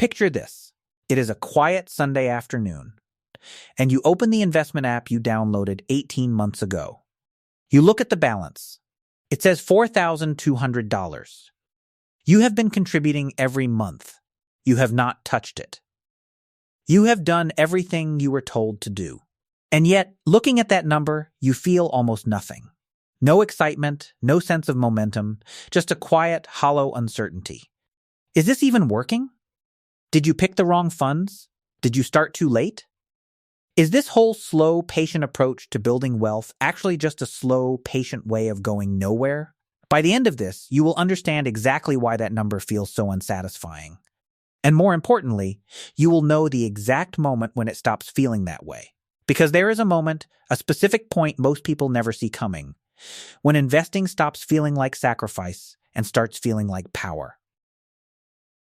Picture this. It is a quiet Sunday afternoon, and you open the investment app you downloaded 18 months ago. You look at the balance. It says $4,200. You have been contributing every month. You have not touched it. You have done everything you were told to do. And yet, looking at that number, you feel almost nothing. No excitement, no sense of momentum, just a quiet, hollow uncertainty. Is this even working? Did you pick the wrong funds? Did you start too late? Is this whole slow, patient approach to building wealth actually just a slow, patient way of going nowhere? By the end of this, you will understand exactly why that number feels so unsatisfying. And more importantly, you will know the exact moment when it stops feeling that way. Because there is a moment, a specific point most people never see coming, when investing stops feeling like sacrifice and starts feeling like power.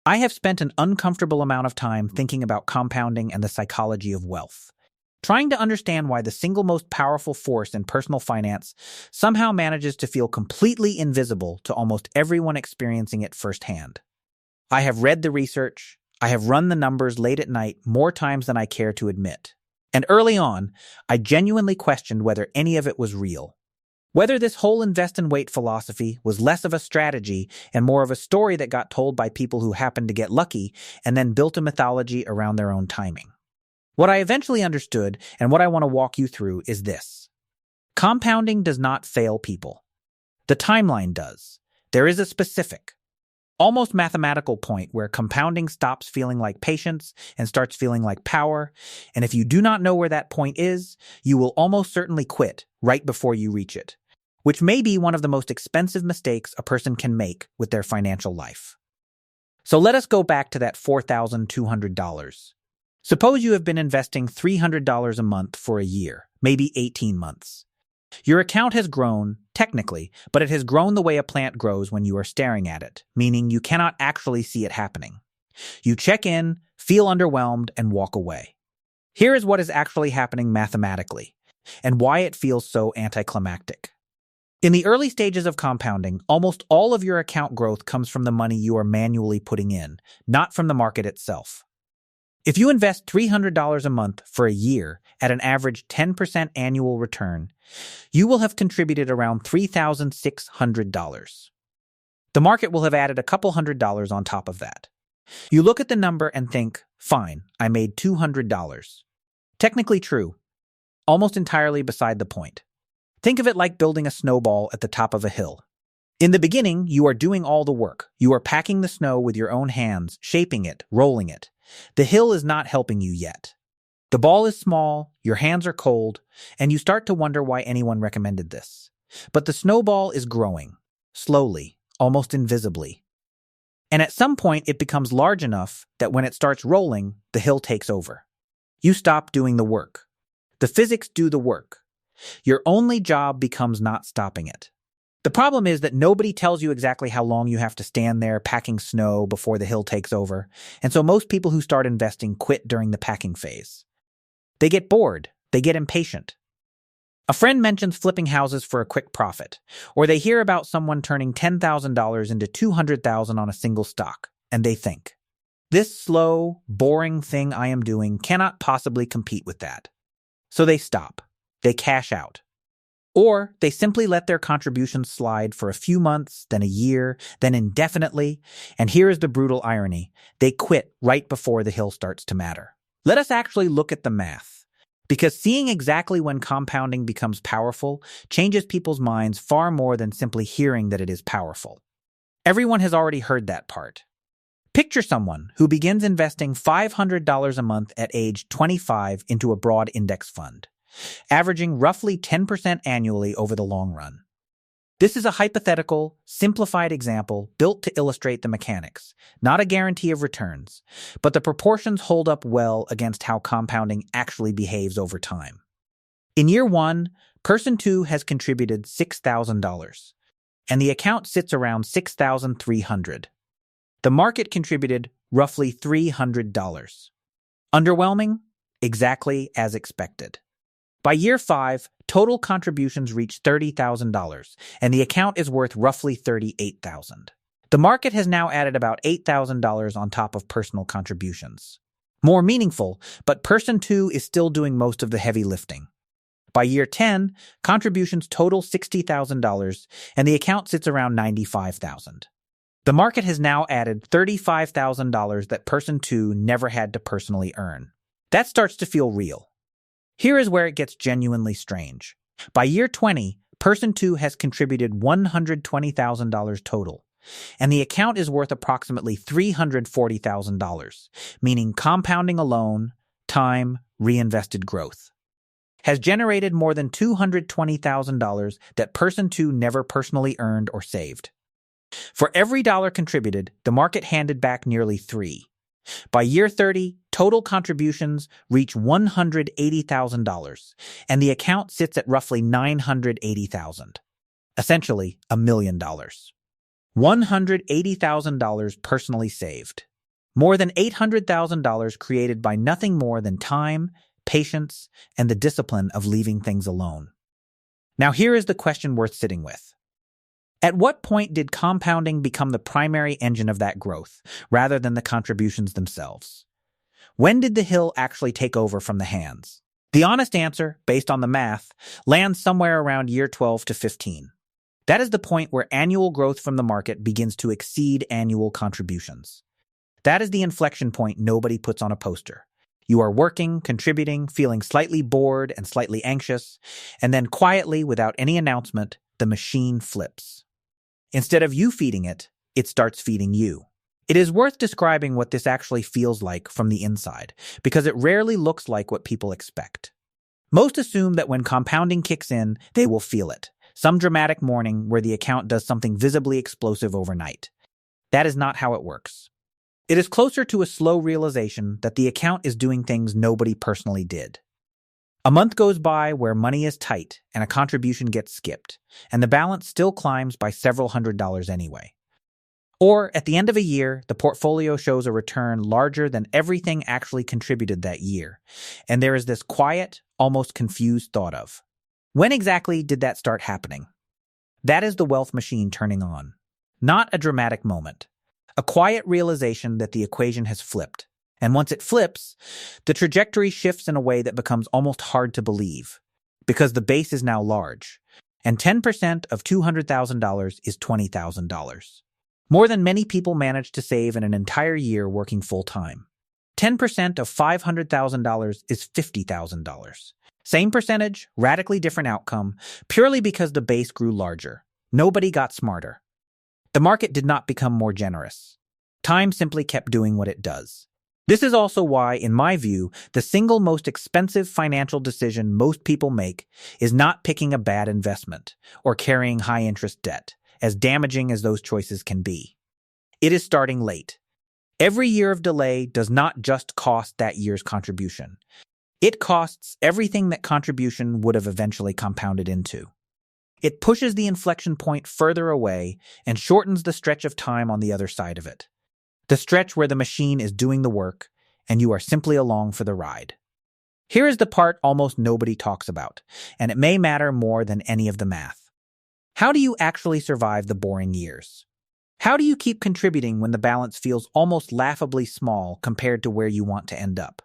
I have spent an uncomfortable amount of time thinking about compounding and the psychology of wealth, trying to understand why the single most powerful force in personal finance somehow manages to feel completely invisible to almost everyone experiencing it firsthand. I have read the research, I have run the numbers late at night more times than I care to admit. And early on, I genuinely questioned whether any of it was real. Whether this whole invest and wait philosophy was less of a strategy and more of a story that got told by people who happened to get lucky and then built a mythology around their own timing. What I eventually understood, and what I want to walk you through, is this. Compounding does not fail people. The timeline does. There is a specific, almost mathematical point where compounding stops feeling like patience and starts feeling like power, and if you do not know where that point is, you will almost certainly quit right before you reach it, which may be one of the most expensive mistakes a person can make with their financial life. So let us go back to that $4,200. Suppose you have been investing $300 a month for a year, maybe 18 months. Your account has grown, technically, but it has grown the way a plant grows when you are staring at it, meaning you cannot actually see it happening. You check in, feel underwhelmed, and walk away. Here is what is actually happening mathematically, and why it feels so anticlimactic. In the early stages of compounding, almost all of your account growth comes from the money you are manually putting in, not from the market itself. If you invest $300 a month for a year at an average 10% annual return, you will have contributed around $3,600. The market will have added a couple $100 on top of that. You look at the number and think, fine, I made $200. Technically true, almost entirely beside the point. Think of it like building a snowball at the top of a hill. In the beginning, you are doing all the work. You are packing the snow with your own hands, shaping it, rolling it. The hill is not helping you yet. The ball is small, your hands are cold, and you start to wonder why anyone recommended this. But the snowball is growing, slowly, almost invisibly. And at some point, it becomes large enough that when it starts rolling, the hill takes over. You stop doing the work. The physics do the work. Your only job becomes not stopping it. The problem is that nobody tells you exactly how long you have to stand there packing snow before the hill takes over, and so most people who start investing quit during the packing phase. They get bored, they get impatient. A friend mentions flipping houses for a quick profit, or they hear about someone turning $10,000 into $200,000 on a single stock, and they think, this slow, boring thing I am doing cannot possibly compete with that. So they stop, they cash out. Or they simply let their contributions slide for a few months, then a year, then indefinitely, and here is the brutal irony. They quit right before the hill starts to matter. Let us actually look at the math, because seeing exactly when compounding becomes powerful changes people's minds far more than simply hearing that it is powerful. Everyone has already heard that part. Picture someone who begins investing $500 a month at age 25 into a broad index fund, averaging roughly 10% annually over the long run. This is a hypothetical, simplified example built to illustrate the mechanics, not a guarantee of returns, but the proportions hold up well against how compounding actually behaves over time. In year 1, person 2 has contributed $6,000, and the account sits around $6,300. The market contributed roughly $300. Underwhelming? Exactly as expected. By year 5, total contributions reach $30,000, and the account is worth roughly $38,000. The market has now added about $8,000 on top of personal contributions. More meaningful, but person 2 is still doing most of the heavy lifting. By year 10, contributions total $60,000 and the account sits around $95,000. The market has now added $35,000 that person 2 never had to personally earn. That starts to feel real. Here is where it gets genuinely strange. By year 20, person 2 has contributed $120,000 total, and the account is worth approximately $340,000, meaning compounding alone, time, reinvested growth, has generated more than $220,000 that person 2 never personally earned or saved. For every dollar contributed, the market handed back nearly 3. By year 30, total contributions reach $180,000, and the account sits at roughly $980,000, essentially $1 million. $180,000 personally saved. More than $800,000 created by nothing more than time, patience, and the discipline of leaving things alone. Now here is the question worth sitting with. At what point did compounding become the primary engine of that growth, rather than the contributions themselves? When did the hill actually take over from the hands? The honest answer, based on the math, lands somewhere around year 12 to 15. That is the point where annual growth from the market begins to exceed annual contributions. That is the inflection point nobody puts on a poster. You are working, contributing, feeling slightly bored and slightly anxious, and then quietly, without any announcement, the machine flips. Instead of you feeding it, it starts feeding you. It is worth describing what this actually feels like from the inside, because it rarely looks like what people expect. Most assume that when compounding kicks in, they will feel it. Some dramatic morning where the account does something visibly explosive overnight. That is not how it works. It is closer to a slow realization that the account is doing things nobody personally did. A month goes by where money is tight and a contribution gets skipped, and the balance still climbs by several $100s anyway. Or, at the end of a year, the portfolio shows a return larger than everything actually contributed that year, and there is this quiet, almost confused thought of, when exactly did that start happening? That is the wealth machine turning on. Not a dramatic moment. A quiet realization that the equation has flipped. And once it flips, the trajectory shifts in a way that becomes almost hard to believe, because the base is now large, and 10% of $200,000 is $20,000. More than many people manage to save in an entire year working full-time. 10% of $500,000 is $50,000. Same percentage, radically different outcome, purely because the base grew larger. Nobody got smarter. The market did not become more generous. Time simply kept doing what it does. This is also why, in my view, the single most expensive financial decision most people make is not picking a bad investment or carrying high-interest debt, as damaging as those choices can be. It is starting late. Every year of delay does not just cost that year's contribution. It costs everything that contribution would have eventually compounded into. It pushes the inflection point further away and shortens the stretch of time on the other side of it. The stretch where the machine is doing the work and you are simply along for the ride. Here is the part almost nobody talks about, and it may matter more than any of the math. How do you actually survive the boring years? How do you keep contributing when the balance feels almost laughably small compared to where you want to end up?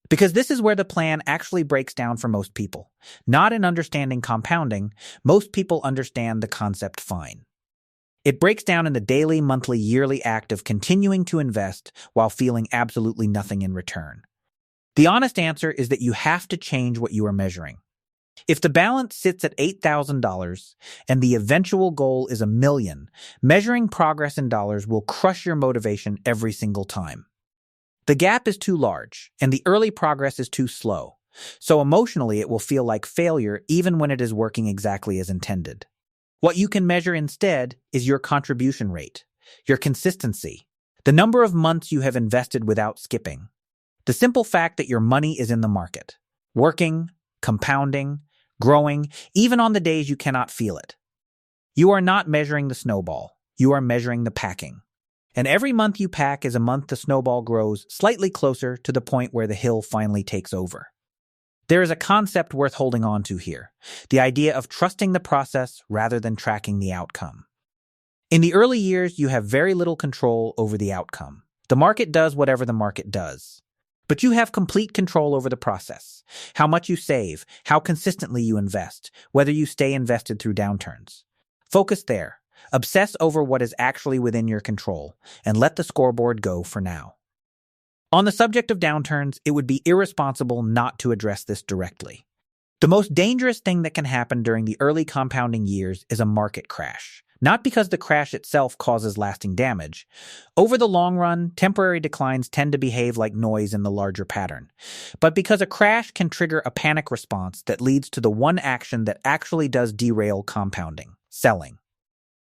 Because this is where the plan actually breaks down for most people. Not in understanding compounding, most people understand the concept fine. It breaks down in the daily, monthly, yearly act of continuing to invest while feeling absolutely nothing in return. The honest answer is that you have to change what you are measuring. If the balance sits at $8,000 and the eventual goal is $1 million, measuring progress in dollars will crush your motivation every single time. The gap is too large, and the early progress is too slow, so emotionally it will feel like failure even when it is working exactly as intended. What you can measure instead is your contribution rate, your consistency, the number of months you have invested without skipping, the simple fact that your money is in the market, working, compounding, growing, even on the days you cannot feel it. You are not measuring the snowball, you are measuring the packing. And every month you pack is a month the snowball grows slightly closer to the point where the hill finally takes over. There is a concept worth holding on to here, the idea of trusting the process rather than tracking the outcome. In the early years, you have very little control over the outcome. The market does whatever the market does. But you have complete control over the process, how much you save, how consistently you invest, whether you stay invested through downturns. Focus there. Obsess over what is actually within your control, and let the scoreboard go for now. On the subject of downturns, it would be irresponsible not to address this directly. The most dangerous thing that can happen during the early compounding years is a market crash. Not because the crash itself causes lasting damage. Over the long run, temporary declines tend to behave like noise in the larger pattern. But because a crash can trigger a panic response that leads to the one action that actually does derail compounding: selling.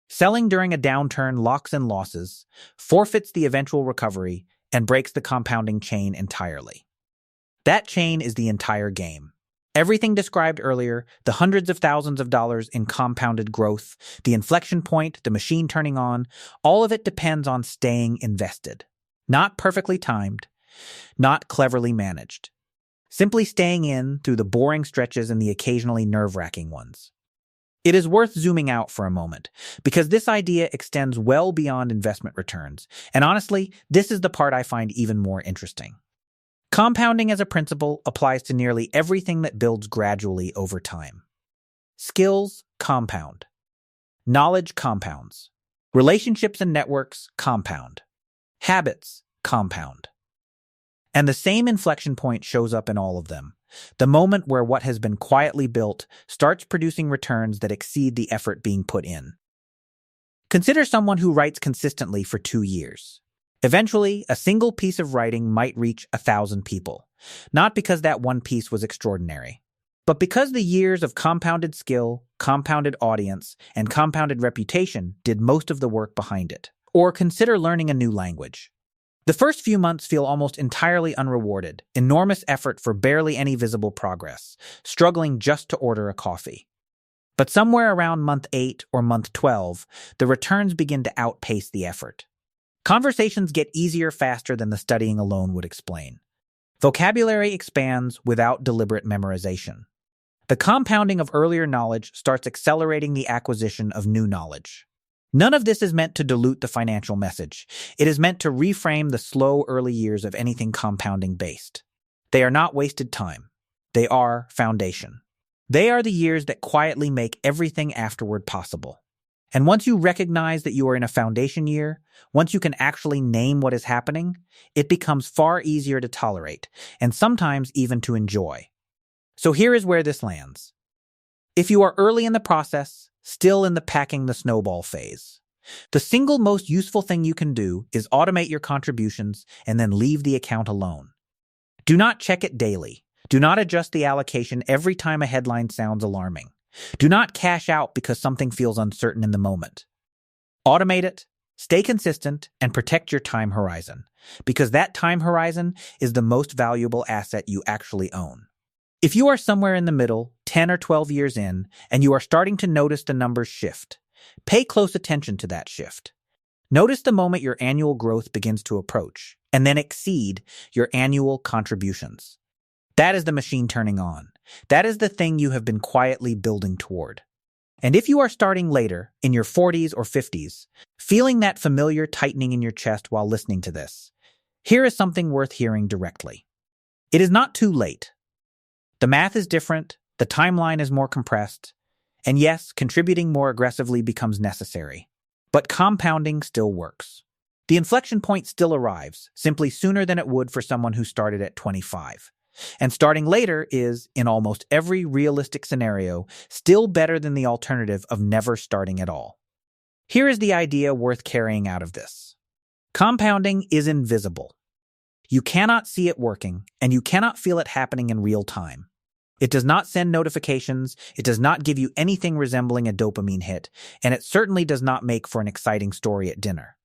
Selling during a downturn locks in losses, forfeits the eventual recovery, and breaks the compounding chain entirely. That chain is the entire game. Everything described earlier, the hundreds of thousands of dollars in compounded growth, the inflection point, the machine turning on, all of it depends on staying invested. Not perfectly timed, not cleverly managed. Simply staying in through the boring stretches and the occasionally nerve-wracking ones. It is worth zooming out for a moment, because this idea extends well beyond investment returns, and honestly, this is the part I find even more interesting. Compounding as a principle applies to nearly everything that builds gradually over time. Skills compound. Knowledge compounds. Relationships and networks compound. Habits compound. And the same inflection point shows up in all of them. The moment where what has been quietly built starts producing returns that exceed the effort being put in. Consider someone who writes consistently for 2 years. Eventually, a single piece of writing might reach 1,000 people, not because that one piece was extraordinary, but because the years of compounded skill, compounded audience, and compounded reputation did most of the work behind it. Or consider learning a new language. The first few months feel almost entirely unrewarded, enormous effort for barely any visible progress, struggling just to order a coffee. But somewhere around month 8 or month 12, the returns begin to outpace the effort. Conversations get easier faster than the studying alone would explain. Vocabulary expands without deliberate memorization. The compounding of earlier knowledge starts accelerating the acquisition of new knowledge. None of this is meant to dilute the financial message. It is meant to reframe the slow early years of anything compounding based. They are not wasted time. They are foundation. They are the years that quietly make everything afterward possible. And once you recognize that you are in a foundation year, once you can actually name what is happening, it becomes far easier to tolerate, and sometimes even to enjoy. So here is where this lands. If you are early in the process, still in the packing the snowball phase, the single most useful thing you can do is automate your contributions and then leave the account alone. Do not check it daily. Do not adjust the allocation every time a headline sounds alarming. Do not cash out because something feels uncertain in the moment. Automate it, stay consistent, and protect your time horizon, because that time horizon is the most valuable asset you actually own. If you are somewhere in the middle, 10 or 12 years in, and you are starting to notice the numbers shift, pay close attention to that shift. Notice the moment your annual growth begins to approach, and then exceed your annual contributions. That is the machine turning on. That is the thing you have been quietly building toward. And if you are starting later, in your 40s or 50s, feeling that familiar tightening in your chest while listening to this, here is something worth hearing directly. It is not too late. The math is different, the timeline is more compressed, and yes, contributing more aggressively becomes necessary. But compounding still works. The inflection point still arrives, simply sooner than it would for someone who started at 25. And starting later is, in almost every realistic scenario, still better than the alternative of never starting at all. Here is the idea worth carrying out of this. Compounding is invisible. You cannot see it working, and you cannot feel it happening in real time. It does not send notifications, it does not give you anything resembling a dopamine hit, and it certainly does not make for an exciting story at dinner.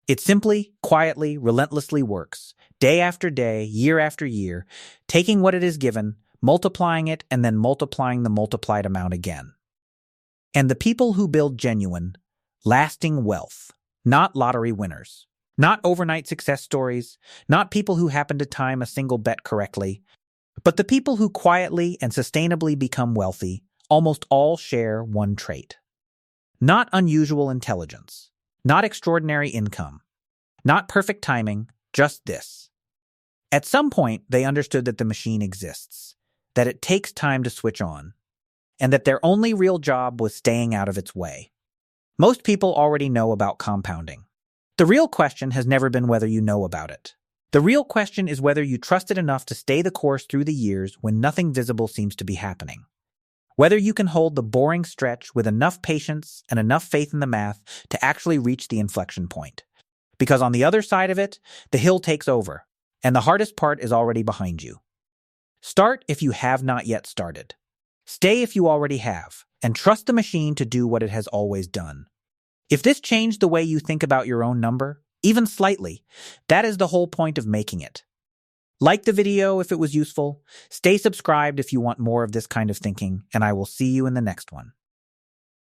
It simply, quietly, relentlessly works, day after day, year after year, taking what it is given, multiplying it, and then multiplying the multiplied amount again. And the people who build genuine, lasting wealth, not lottery winners, not overnight success stories, not people who happen to time a single bet correctly, but the people who quietly and sustainably become wealthy, almost all share one trait. Not unusual intelligence, Not extraordinary income. Not perfect timing, just this. At some point, they understood that the machine exists, that it takes time to switch on, and that their only real job was staying out of its way. Most people already know about compounding. The real question has never been whether you know about it. The real question is whether you trust it enough to stay the course through the years when nothing visible seems to be happening. Whether you can hold the boring stretch with enough patience and enough faith in the math to actually reach the inflection point. Because on the other side of it, the hill takes over, and the hardest part is already behind you. Start if you have not yet started. Stay if you already have, and trust the machine to do what it has always done. If this changed the way you think about your own number, even slightly, that is the whole point of making it. Like the video if it was useful, stay subscribed if you want more of this kind of thinking, and I will see you in the next one.